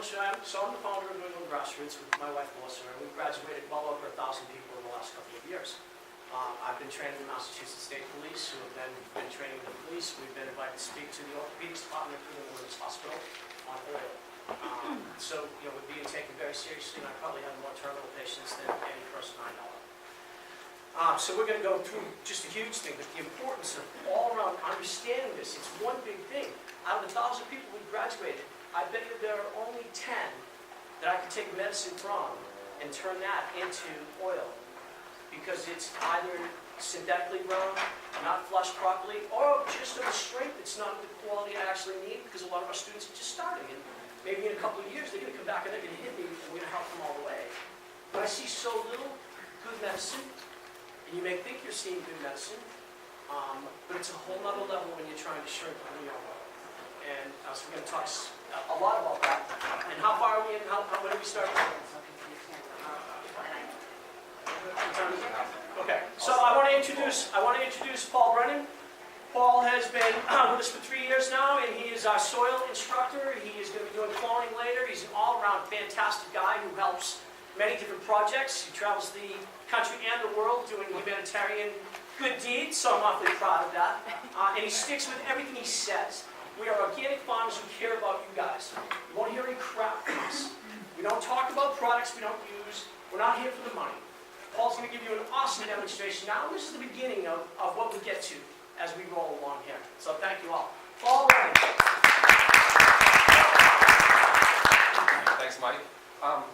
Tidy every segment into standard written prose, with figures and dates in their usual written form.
So I'm the founder of England Grassroots with my wife Melissa, and we've graduated well over 1,000 people in the last couple of years. I've been training the Massachusetts State Police, who have then been training the police. We've been invited to speak to the orthopedics department of the Women's Hospital on oil. So, we're being taken very seriously, and I probably have more terminal patients than any person I know of. So we're going to go through just a huge thing, but the importance of all around understanding this, it's one big thing. Out of the 1,000 people we graduated, I bet you there are only 10 that I could take medicine from and turn that into oil. Because it's either synthetically grown, not flushed properly, or just of a strength that's not of the quality I actually need, because a lot of our students are just starting. And maybe in a couple of years they're going to come back and they're going to hit me, and we're going to help them all the way. But I see so little good medicine, and you may think you're seeing good medicine, but it's a whole other level when you're trying to shrink the oil. And so we're going to talk a lot about that. And how far are we in? When did we start? Okay, so I want to introduce Paul Brennan. Paul has been with us for 3 years now, and he is our soil instructor. He is going to be doing cloning later. He's an all-around fantastic guy who helps many different projects. He travels the country and the world doing humanitarian good deeds, so I'm awfully proud of that. And he sticks with everything he says. We are organic farmers who care about you guys. You won't hear any crap from us. We don't talk about products we don't use. We're not here for the money. Paul's going to give you an awesome demonstration now. This is the beginning of what we get to as we roll along here. So thank you all. Paul Brennan. Thanks, Mike.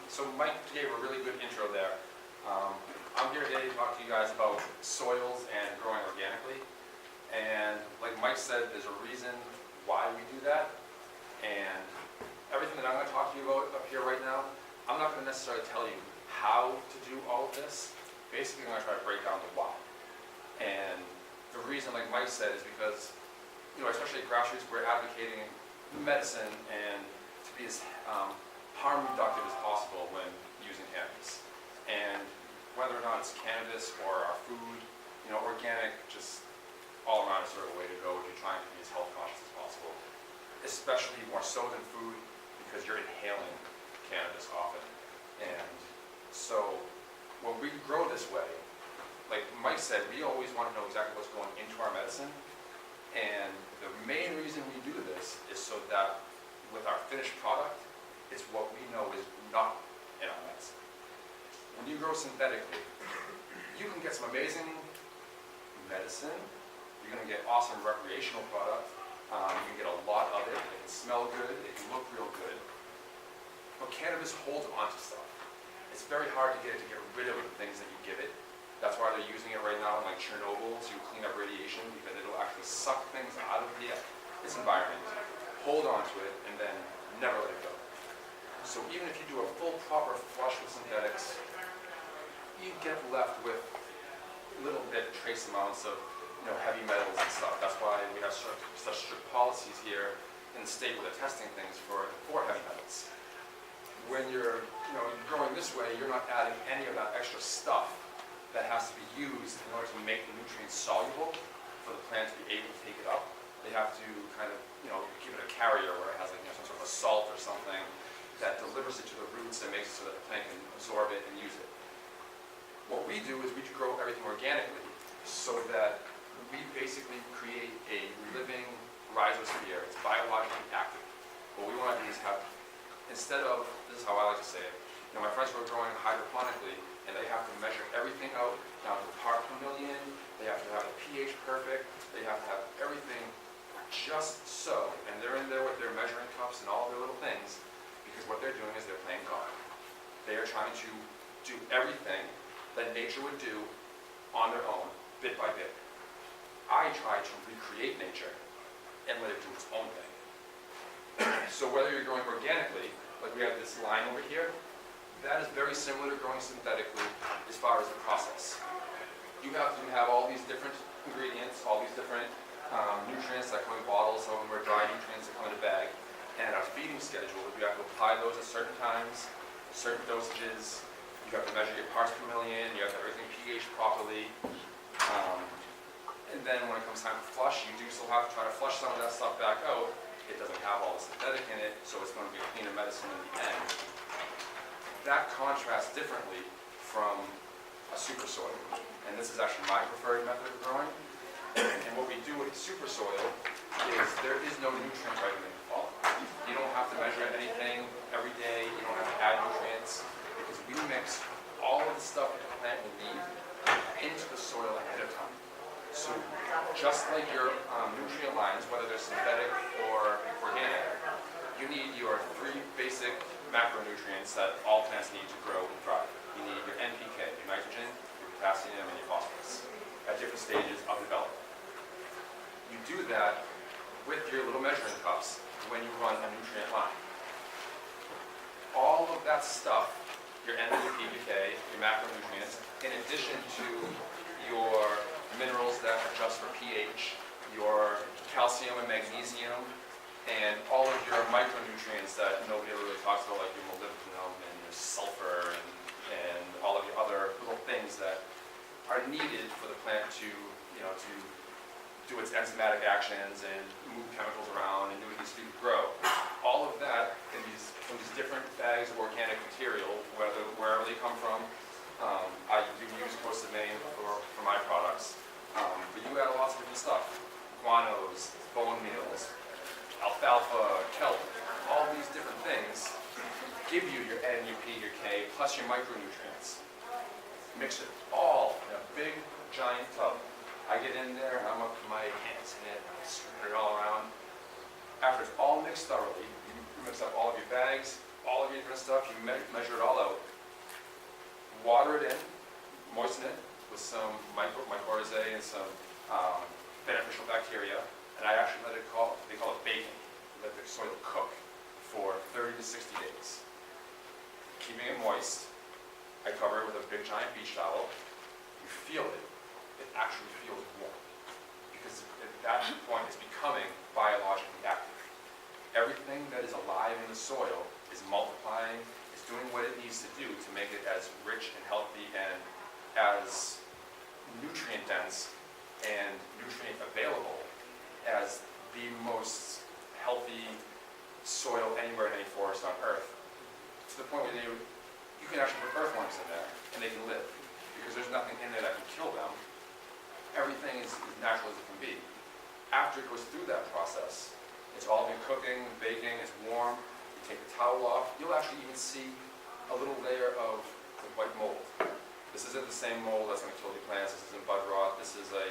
So Mike gave a really good intro there. I'm here today to talk to you guys about soils and growing organically. And like Mike said, there's a reason why we do that. And everything that I'm going to talk to you about up here right now, I'm not going to necessarily tell you how to do all of this. Basically, I'm going to try to break down the why. And the reason, like Mike said, is because, especially at Grassroots, we're advocating medicine and to be as harm reductive as possible when using cannabis. And whether or not it's cannabis or our food, organic, just all around is sort of a way to go if you're trying to be as health conscious as possible. Especially more so than food, because you're inhaling cannabis often. And so when we grow this way, like Mike said, we always want to know exactly what's going into our medicine. And the main reason we do this is so that with our finished product, it's what we know is not in our medicine. When you grow synthetically, you can get some amazing medicine. You're going to get awesome recreational product. You can get a lot of it. It can smell good. It can look real good. But cannabis holds onto stuff. It's very hard to get it to get rid of the things that you give it. That's why they're using it right now in like Chernobyl to clean up radiation, because it'll actually suck things out of its environment, hold on to it, and then never let it go. So even if you do a full proper flush with synthetics, you get left with little bit trace amounts of heavy metals and stuff. That's why we have such strict policies here in the state where they're testing things for heavy metals. When you're growing this way, you're not adding any of that extra stuff that has to be used in order to make the nutrients soluble for the plant to be able to take it up. They have to kind of give it a carrier where it has like some sort of a salt or something that delivers it to the roots and makes it so that the plant can absorb it and use it. What we do is we grow everything organically so that we basically create a living rhizosphere. It's biologically active. What we want to do is have, instead of, this is how I like to say it, my friends who are growing hydroponically, and they have to measure everything out down to part per million. They have to have the pH perfect. They have to have everything just so, and they're in there with their measuring cups and all their little things, because what they're doing is they're playing God. They are trying to do everything that nature would do on their own, bit by bit. I try to recreate nature and let it do its own thing. So whether you're growing organically, like we have this line over here, that is very similar to growing synthetically as far as the process. You have to have all these different ingredients, all these different nutrients that come in bottles. Some of them are dry nutrients that come in a bag. And our feeding schedule, you have to apply those at certain times, certain dosages. You have to measure your parts per million. You have to have everything pH properly. And then when it comes time to flush, you do still have to try to flush some of that stuff back out. it doesn't have all the synthetic in it, so it's going to be a cleaner medicine in the end. That contrasts differently from a super soil, and this is actually my preferred method of growing. And what we do with super soil is there is no nutrient vitamin to follow. You don't have to measure anything every day, you don't have to add nutrients, because we mix all of the stuff that the plant will need into the soil ahead of time. So just like your nutrient lines, whether they're synthetic or organic, you need your 3 basic macronutrients that all plants need to grow and thrive. You need your NPK, your nitrogen, your potassium, and your phosphorus at different stages of development. You do that with your little measuring cups when you run a nutrient line. All of that stuff, your NPK, your macronutrients, in addition to your minerals that adjust for pH, your calcium and magnesium, and all of your micronutrients that nobody really talks about, like your molybdenum and your sulfur and all of your other little things that are needed for the plant to, to do its enzymatic actions and move chemicals around and do what it needs to do to grow. All of that in these different bags of organic material, wherever they come from. I do use Coast of Maine for my products. But you add lots of different stuff. Guanos, bone meals, alfalfa, kelp, all these different things give you your N, your P, your K, plus your micronutrients. Mix it all in a big, giant tub. I get in there, I'm up to my hands in it, I spread it all around. After it's all mixed thoroughly, you mix up all of your bags, all of your different stuff, you measure it all out, water it in, moisten it with some mycorrhizae and some beneficial bacteria, and I actually they call it baking. Let the soil cook for 30 to 60 days. Keeping it moist, I cover it with a big giant beach towel. You feel it. It actually feels warm, because at that point it's becoming biologically active. Everything that is alive in the soil is multiplying, is doing what it needs to do to make it as rich and healthy and as nutrient dense and nutrient available as the most healthy soil anywhere in any forest on Earth. To the point where you can actually put earthworms in there and they can live, because there's nothing in there that can kill them. Everything is as natural as it can be. After it goes through that process, it's all been cooking, baking, it's warm, you take the towel off, you'll actually even see a little layer of the white mold. This isn't the same mold that's going to kill your plants, this isn't bud rot, this is a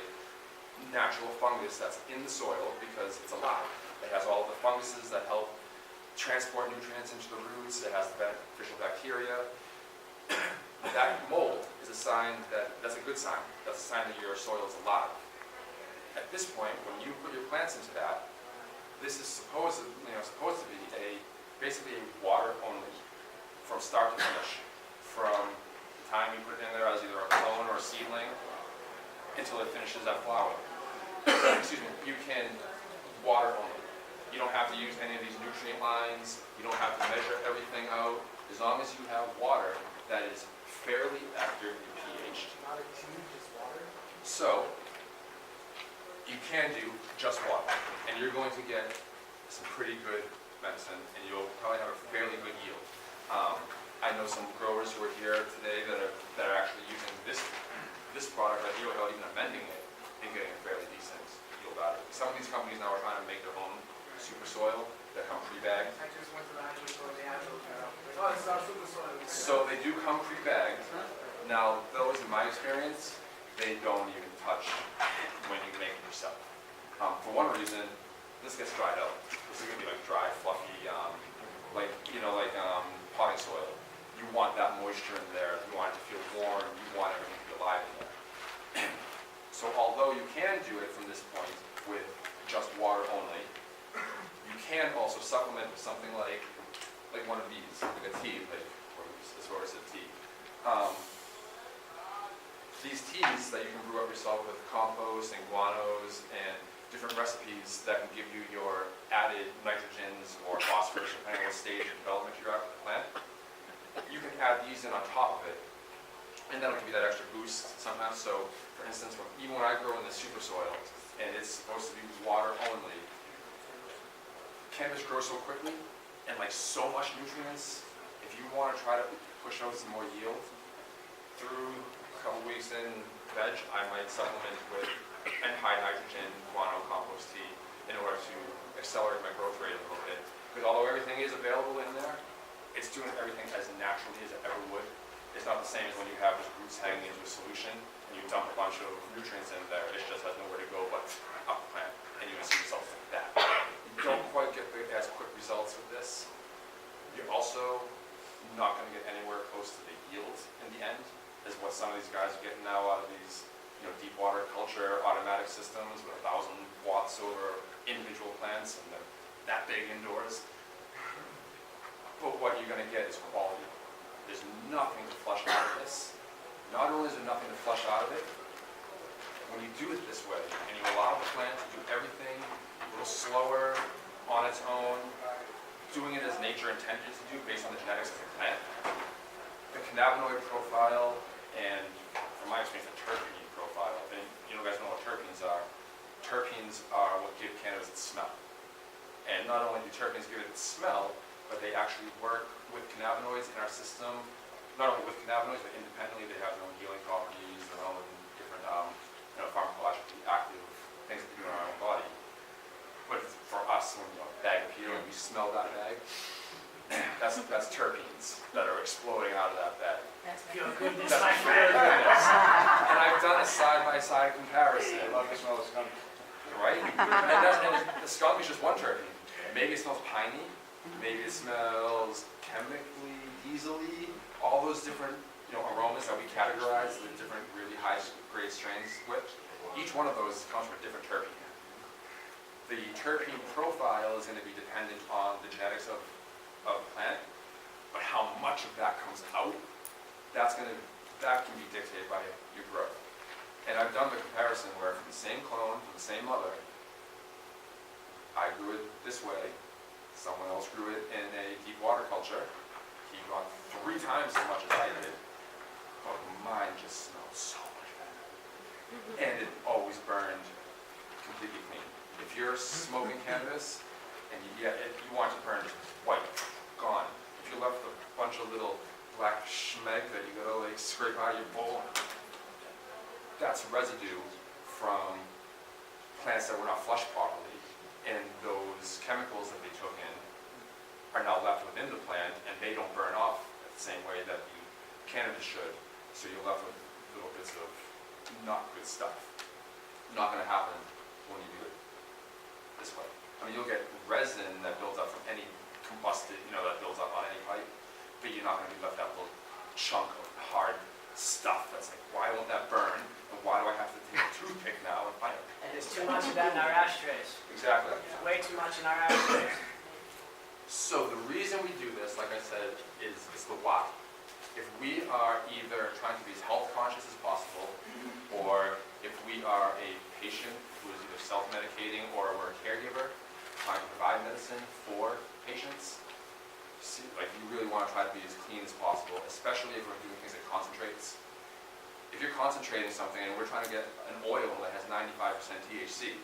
natural fungus that's in the soil because it's alive. It has all of the funguses that help transport nutrients into the roots, it has the beneficial bacteria. That mold is a sign that's a good sign. That's a sign that your soil is alive. At this point, when you put your plants into that, this is supposed to be basically a water only from start to finish. From the time you put it in there as either a clone or a seedling until it finishes that flower. Excuse me. You can water only. You don't have to use any of these nutrient lines. You don't have to measure everything out. As long as you have water that is fairly accurately pH. Not a cube, just water? So, you can do just water, and you're going to get some pretty good medicine, and you'll probably have a fairly good yield. I know some growers who are here today that are actually using this product right here without even amending it and getting a fairly decent yield out of it. Some of these companies now are trying to make their own super soil that come pre-bagged. I just went to the Hynes store, they had those. Oh, it's our super soil. So they do come pre-bagged. Now, those, in my experience, they don't even touch when you make it yourself. For one reason, this gets dried out. This is going to be like dry, fluffy, potting soil. You want that moisture in there. You want it to feel warm. You want everything to be alive in there. So although you can do it from this point with just water only, you can also supplement with something like one of these, like a tea, as far as a tea. These teas that you can brew up yourself with compost and guanos and different recipes that can give you your added nitrogens or phosphorus, depending on what stage of development you're at with the plant. You can add these in on top of it, and that'll give you that extra boost sometimes. So, for instance, even when I grow in the super soil, and it's supposed to be water only, cannabis grows so quickly and like so much nutrients, if you want to try to push out some more yield through a couple weeks in veg, I might supplement with and high nitrogen guano compost tea in order to accelerate my growth rate a little bit. Because although everything is available in there, it's doing everything as naturally as it ever would. It's not the same as when you have just roots hanging into a solution and you dump a bunch of nutrients in there. It just has nowhere to go but up the plant, and you can see results like that. You don't quite get as quick results with this. You're also not going to get anywhere close to the yield in the end as what some of these guys are getting now out of these, deep water culture automatic systems with 1,000 watts over individual plants, and they're that big indoors. But what you're going to get is quality. There's nothing to flush out of this. Not only is there nothing to flush out of it, when you do it this way, and you allow the plant to do everything a little slower on its own, doing it as nature intended to do based on the genetics of the plant, the cannabinoid profile, and from my experience, the terpene profile, and you guys know what terpenes are. Terpenes are what give cannabis its smell. And not only do terpenes give it its smell, but they actually work with cannabinoids in our system, not only with cannabinoids, but independently. They have their own healing properties, their own different pharmacologically active things that we do in our own body. But for us, when a bag of healing, we smell that bag, that's terpenes that are exploding out of that bag. Feel goodness, That's my feel friend. goodness. And I've done a side-by-side comparison. I love the smell of skunk. Right? And the skunk is just one terpene. Maybe it smells piney, maybe it smells chemically, diesel-y, all those different aromas that we categorize the different really high-grade strains with. Each one of those comes from a different terpene. The terpene profile is going to be dependent on the genetics of the plant, but how much of that comes out, that can be dictated by your growth. And I've done the comparison where from the same clone, from the same mother, I grew it this way, someone else grew it in a deep water culture. He got 3 times as much as I did, but mine just smelled so much better. And it always burned completely clean. If you're smoking cannabis and you want it to burn just white, gone. If you left a bunch of little black schmeg that you gotta scrape out of your bowl, that's residue from plants that were not flushed properly, and those chemicals that they took in are now left within the plant, and they don't burn off the same way that the cannabis should. So you're left with little bits of not good stuff. Not going to happen when you do it this way. I mean, you'll get resin that builds up from any combusted, that builds up on any pipe, but you're not going to be left that little chunk of hard stuff that's like, why won't that burn? And why do I have to take a toothpick now and find it? And there's too much of that in our ashtrays. Exactly. There's way too much in our ashtrays. So the reason we do this, like I said, is the why. If we are either trying to be as health conscious as possible, or if we are a patient who is either self-medicating or we're a caregiver trying to provide medicine for patients, you really want to try to be as clean as possible, especially if we're doing things like concentrates. If you're concentrating something and we're trying to get an oil that has 95% THC,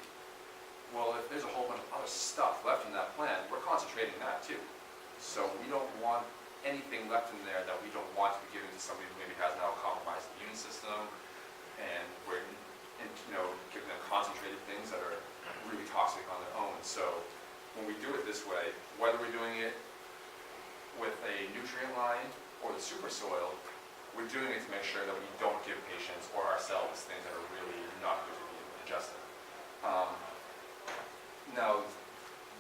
well, if there's a whole bunch of other stuff left in that plant, we're concentrating that too. So we don't want anything left in there that we don't want to be giving to somebody who maybe has now a compromised immune system, and we're giving them concentrated things that are really toxic on their own. So when we do it this way, whether we're doing it with a nutrient line or the super soil, we're doing it to make sure that we don't give patients or ourselves things that are really not good to be ingested. Now,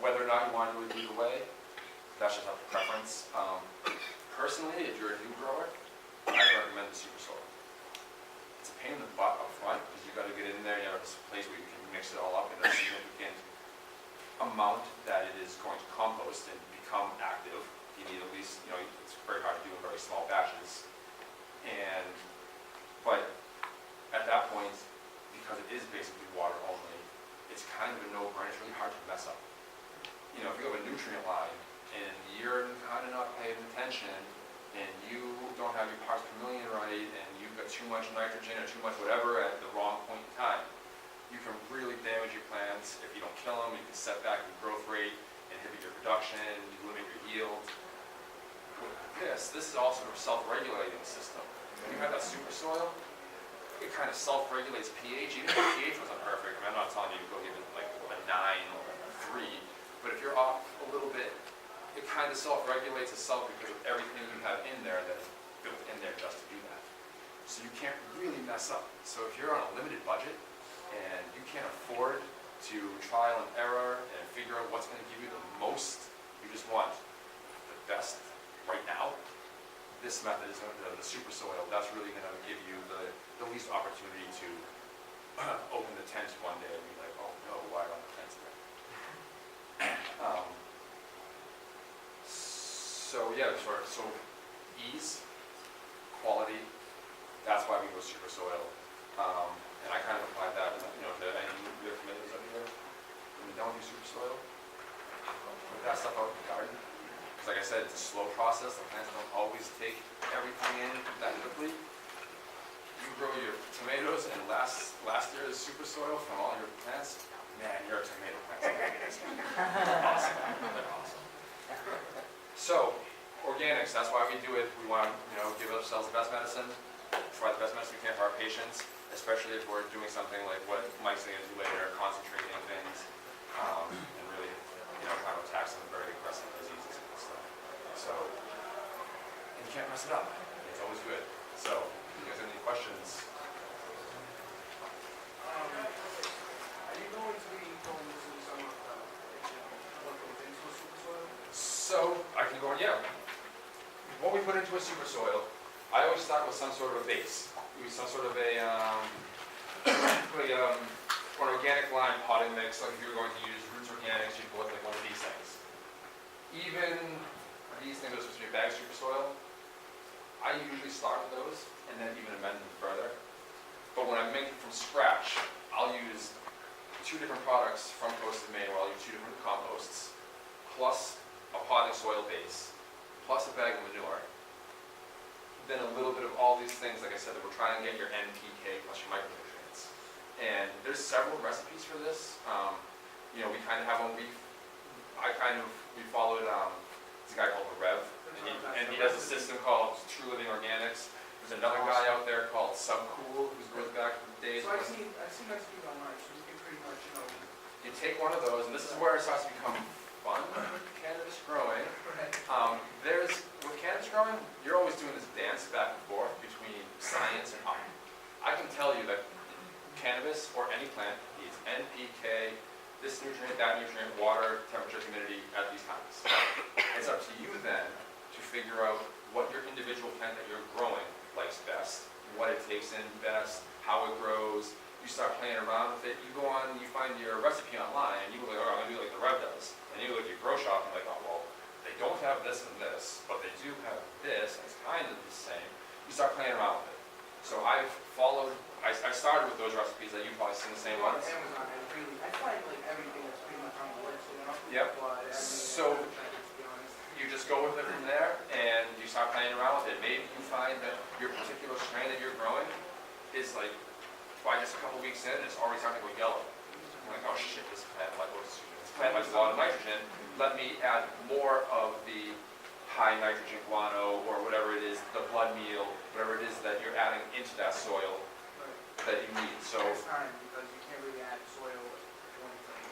whether or not you want to do it either way, that's just up to preference. Personally, if you're a new grower, I'd recommend the super soil. It's a pain in the butt up front because you've got to get in there. You have a place where you can mix it all up in a significant amount that it is going to compost and become active. You need at least, it's very hard to do in very small batches. But at that point, because it is basically water only, it's kind of a no-brainer. It's really hard to mess up. If you have a nutrient line and you're kind of not paying attention and you don't have your parts per million right and you've got too much nitrogen or too much whatever at the wrong point in time, you can really damage your plants. If you don't kill them, you can set back your growth rate inhibit your production, you limit your yield. With this is also a self-regulating system. When you have that super soil, it kind of self-regulates pH. Even if the pH wasn't perfect, I mean, I'm not telling you to go give it like a 9 or a 3, but if you're off a little bit, it kind of self-regulates itself because of everything you have in there that is built in there just to do that. So you can't really mess up. So if you're on a limited budget and you can't afford to trial and error and figure out what's going to give you the most, you just want the best right now, this method is the super soil. That's really going to give you the least opportunity to open the tent one day and be like, oh no, why don't the tents there? So yeah, so ease, quality, that's why we go super soil. And I kind of applied that, to any of your tomatoes up here. When we don't do super soil, put that stuff out in the garden. Because like I said, it's a slow process. The plants don't always take everything in that quickly. You grow your tomatoes and last year's super soil from all your plants, man, your tomato plants are amazing. They're awesome. They're awesome. So, organics, that's why we do it. We want to, give ourselves the best medicine, provide the best medicine we can for our patients, especially if we're doing something like what Mike's going to do later, concentrating things, and really, kind of attack some very aggressive diseases and stuff. So, and you can't mess it up. It's always good. So, if you guys have any questions? Are you going to be going into some of what goes into a super soil? So, I can go on, yeah. What we put into a super soil, I always start with some sort of a base. Use some sort of an organic lime potting mix. Like if you were going to use Roots Organics, you'd go with like one of these things. Even these things are supposed to be bag super soil. I usually start with those and then even amend them further. But when I'm making from scratch, I'll use 2 different products from Coast of Maine, where I'll use 2 different composts, plus a potting soil base, plus a bag of manure. Then a little bit of all these things, like I said, that we're trying to get your NPK plus your micronutrients. And there's several recipes for this. We kind of have one. We followed this guy called the Rev, and he does a system called True Living Organics. There's another guy out there called Subcool, who's goes back to the days. So I've seen recipes online, so you can pretty much, You take one of those, and this is where it starts to become fun with cannabis growing. With cannabis growing, you're always doing this dance back and forth between science and art. I can tell you that cannabis, or any plant, needs NPK, this nutrient, that nutrient, water, temperature, humidity at these times. It's up to you then to figure out what your individual plant that you're growing likes best, what it takes in best, how it grows. You start playing around with it. You go on, you find your recipe online, and you go like, I'm going to do like the Rev does. And you go to your grow shop, and you're like, oh, well, they don't have this and this, but they do have this, and it's kind of the same. You start playing around with it. So I started with those recipes that you've probably seen the same ones. Amazon, and really, I find like everything that's pretty much on the list, Yep. But, So you just go with it from there, and you start playing around with it. Maybe you find that your particular strain that you're growing is like, by just a couple weeks in, it's already starting to go yellow. I'm like, oh shit, this plant likes a lot of nitrogen. Let me add more of the high nitrogen guano, or whatever it is, the blood meal, whatever it is that you're adding into that soil that you need. So it's time, because you can't really add soil to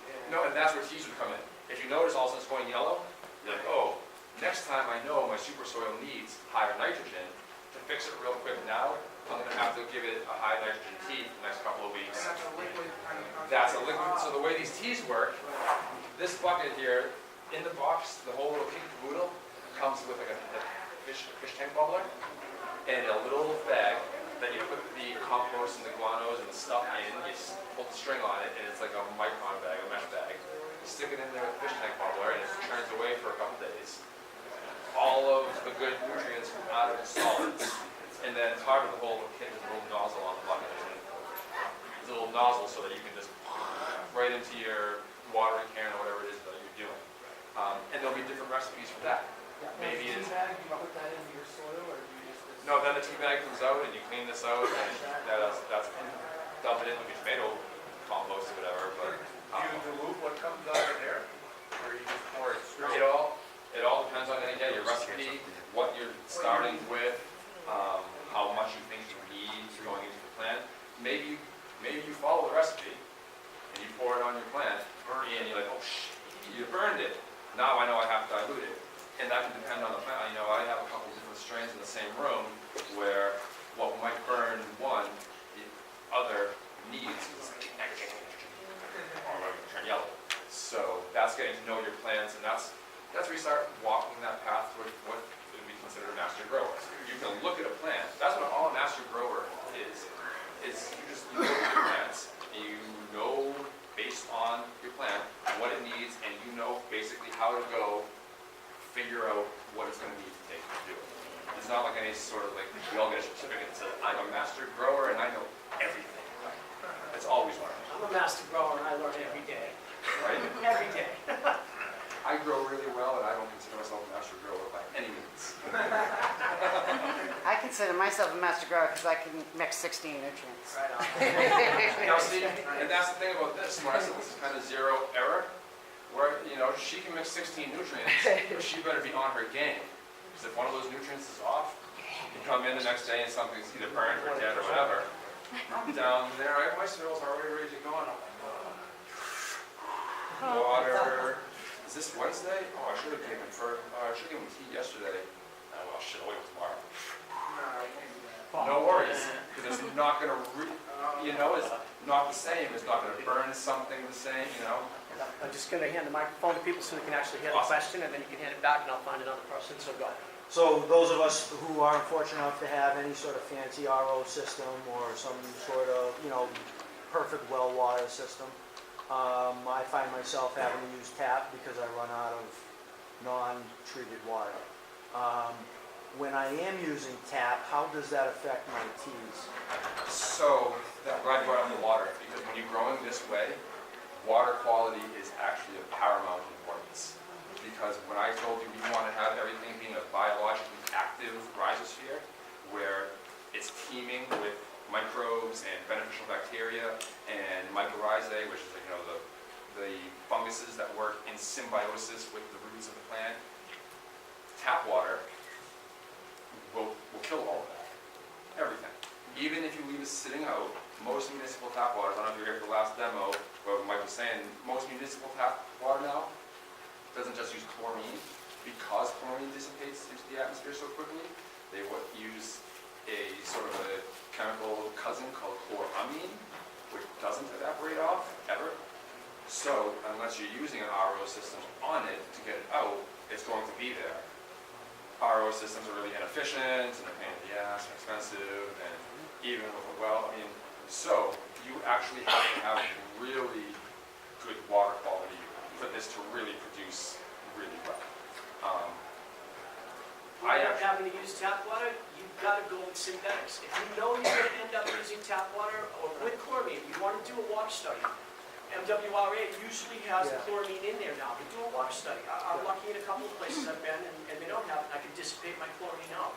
anything. no, and that's where teas would come in. If you notice all of a sudden it's going yellow, you're like, oh, next time I know my super soil needs higher nitrogen. To fix it real quick now, I'm going to have to give it a high nitrogen tea for the next couple of weeks. And that's a liquid kind of concept. That's a liquid. So the way these teas work, this bucket here, in the box, the whole little pink caboodle comes with like a fish tank bubbler and a little bag that you put the compost and the guanos and the stuff in. You just pull the string on it, and it's like a micron bag, a mesh bag. You stick it in there with the fish tank bubbler, and it turns away for a couple days. All of the good nutrients come out of the solids. And then part of the whole kit is a little nozzle on the bucket. It's a little nozzle so that you can just right into your watering can or whatever it is that you're doing. And there'll be different recipes for that. Maybe it's... Do you put that into your soil, or do you just... No, then the tea bag comes out and you clean this out, and that's dump it in with your tomato compost or whatever. But Do you dilute what comes out of there? or you just pour it straight? It all depends on, again, your recipe, what you're starting with, how much you think you need going into the plant. Maybe you follow the recipe and you pour it on your plant, and you're like, oh shit, you burned it. Now I know I have to dilute it. And that can depend on the plant. You know, I have a couple different strains in the same room where what might burn one, the other needs is turn yellow. So that's getting to know your plants, and that's where you start walking that path toward what would be considered a master grower. You can look at a plant. That's what all a master grower is you just look at your plants, and you know based on your plant what it needs, and you know basically how to go figure out what it's going to need to take to do it. It's not like any sort of like, we all get a certificate that says, I'm a master grower and I know everything. It's always learning. I'm a master grower and I learn every day. Right? Every day. I grow really well, and I don't consider myself a master grower by any means. I consider myself a master grower because I can mix 16 nutrients. Right on. Now see, and that's the thing about this, when I said this is kind of zero error, where, you know, she can mix 16 nutrients, but she better be on her game. Because if one of those nutrients is off, you come in the next day and something's either burned or dead or whatever. I'm down there, my soil's already ready to go, and I'm like, water. Is this Wednesday? Oh, I should have given tea yesterday. Oh, well, shit, I'll wait till tomorrow. No worries, because it's not going to, it's not the same. It's not going to burn something the same, you know. I'm just going to hand the microphone to people so they can actually hear the Awesome. question, and then you can hand it back, and I'll find another person, so go. So those of us who aren't fortunate enough to have any sort of fancy RO system or some sort of, perfect well water system, I find myself having to use tap because I run out of non-treated water. When I am using tap, how does that affect my teas? So, I'm glad you brought up the water, because when you're growing this way, water quality is actually of paramount importance. Because when I told you we want to have everything being a biologically active rhizosphere, where it's teeming with microbes and beneficial bacteria and mycorrhizae, which is the funguses that work in symbiosis with the roots of the plant, tap water will kill all of that. Everything. Even if you leave it sitting out, most municipal tap water, I don't know if you were here for the last demo, where Mike was saying, most municipal tap water now doesn't just use chlorine. Because chlorine dissipates into the atmosphere so quickly, they would use a sort of a chemical cousin called chloramine, which doesn't evaporate off, ever. So, unless you're using an RO system on it to get it out, it's going to be there. RO systems are really inefficient, and a pain in the ass, and expensive, and even with a well, so you actually have to have really good water quality for this to really produce really well. Having to use tap water, you've got to go with synthetics. If you know you're going to end up using tap water or with chloramine, you want to do a water study. MWRA usually has chloramine in there now, but do a water study. I'm lucky in a couple of places I've been, and they don't have it. I can dissipate my chlorine out.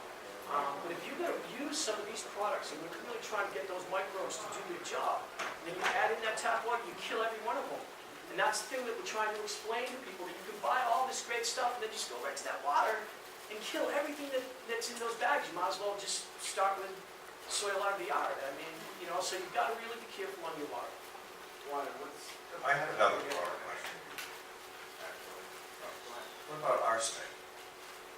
But if you're going to use some of these products, and we're really trying to get those microbes to do their job, and then you add in that tap water, you kill every one of them. And that's the thing that we're trying to explain to people, that you can buy all this great stuff, and then just go right to that water and kill everything that's in those bags. You might as well just start with soil out of the yard. So you've got to really be careful on your water. I have another water question, actually. What about arsenic?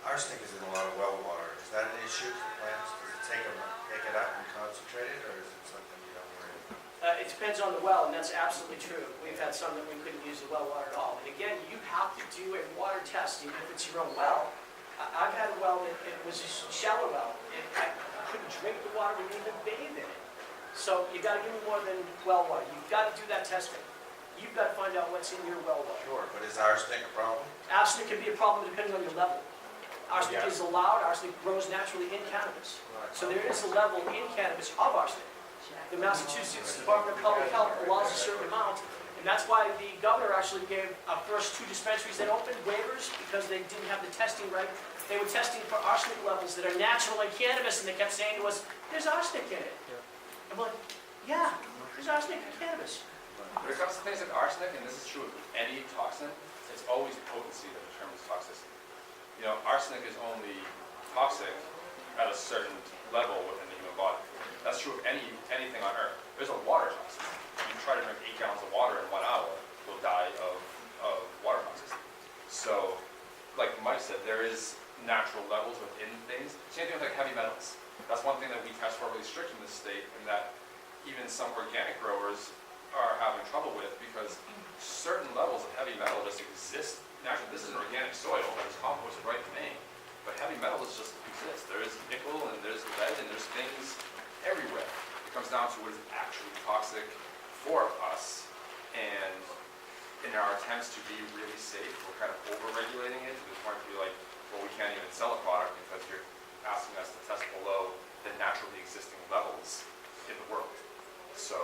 Arsenic is in a lot of well water. Is that an issue for plants? Does it take it up and concentrate it, or is it something you don't worry about? It depends on the well, and that's absolutely true. We've had some that we couldn't use the well water at all. And again, you have to do a water test, even if it's your own well. I've had a well that it was a shallow well. I couldn't drink the water or even bathe in it. So you got to give me more than well water. You've got to do that testing. You've got to find out what's in your well water. Sure, but is arsenic a problem? Arsenic can be a problem depending on your level. Arsenic is allowed. Arsenic grows naturally in cannabis. So there is a level in cannabis of arsenic. The Massachusetts Department of Public Health allows a certain amount, and that's why the governor actually gave our first 2 dispensaries that opened waivers, because they didn't have the testing right. They were testing for arsenic levels that are natural in cannabis, and they kept saying to us, there's arsenic in it. I'm like, yeah, there's arsenic in cannabis. When it comes to things like arsenic, and this is true of any toxin, It's always potency that determines toxicity. You know, arsenic is only toxic at a certain level within the human body. That's true of anything on Earth. There's a water toxicity. You try to drink 8 gallons of water in 1 hour, you'll die of water toxicity. So, like Mike said, there is natural levels within things. Same thing with like heavy metals. That's one thing that we test for really strict in this state, and that even some organic growers are having trouble with because certain levels of heavy metal just exist. Naturally, this is an organic soil that is composted right in Maine, but heavy metals just exist. There is nickel and there's lead and there's things everywhere. It comes down to what is actually toxic for us, and in our attempts to be really safe, we're kind of over-regulating it to the point where you're like, well, we can't even sell a product because you're asking us to test below the naturally existing levels in the world. So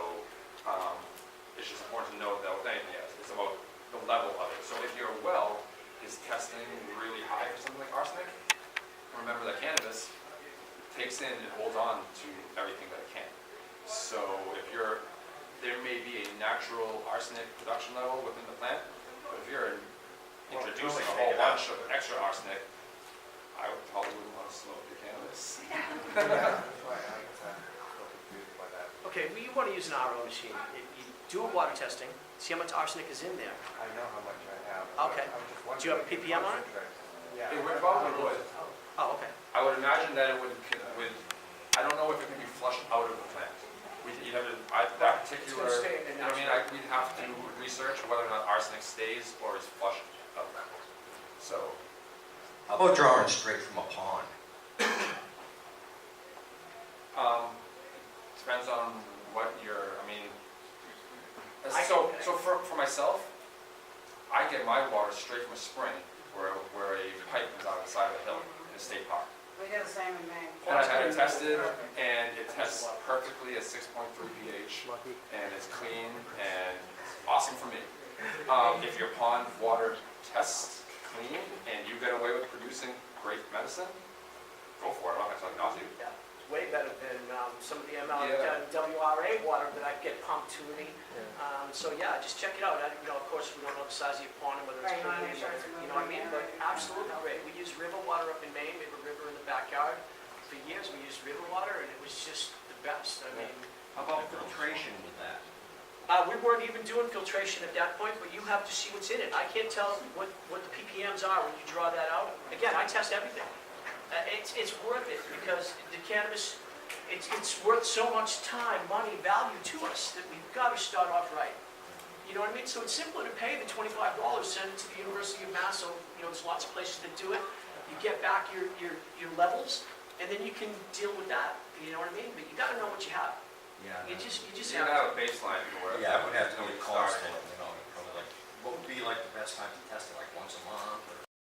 it's just important to know that with anything else, it's about the level of it. So if your well is testing really high for something like arsenic, remember that cannabis takes in and holds on to everything that it can. So if there may be a natural arsenic production level within the plant, but if you're introducing a whole bunch of extra arsenic, I probably wouldn't want to smoke your cannabis. Okay, well, you want to use an RO machine. You do a water testing, see how much arsenic is in there. I know how much I have. Okay. Do you have a PPM on it? Yeah. It would probably would. Oh, okay. I would imagine that it would, I don't know if it can be flushed out of the plant. You'd have to, that particular, It's gonna stay in you know what I mean, we'd have to research whether or not arsenic stays or is flushed out. So, How about drawing straight from a pond? depends on what you're, I mean, I so for myself, I get my water straight from a spring where a pipe comes out of the side of a hill in a state park. We do the same in Maine. And I've had it tested, and it tests perfectly at 6.3 pH, Lucky. and it's clean and awesome for me. If your pond water tests clean and you get away with producing great medicine, go for it. I'm not gonna tell you not to. Yeah, it's way better than some of the Yeah. WRA water that I get pumped to me. So yeah, just check it out. You know, of course, we don't know the size of your pond and whether it's Right, you wanna clean, make sure it's you know what I mean? But moving. absolutely great. We use river water up in Maine. We have a river in the backyard. For years, we used river water, and it was just the best. I mean, How about filtration with that? we weren't even doing filtration at that point, but you have to see what's in it. I can't tell what the PPMs are when you draw that out. Again, I test everything. It's worth it because the cannabis, it's worth so much time, money, value to us that we've got to start off right. You know what I mean? So it's simpler to pay the $25, send it to the University of Mass, so, you know, there's lots of places that do it. You get back your levels, and then you can deal with that. You know what I mean? But you got to know what you have. Yeah. You just You have gotta have a baseline for it. Yeah, it would have to When be you start. constant, you know, probably like, what would be like the best time to test it, like once a month or?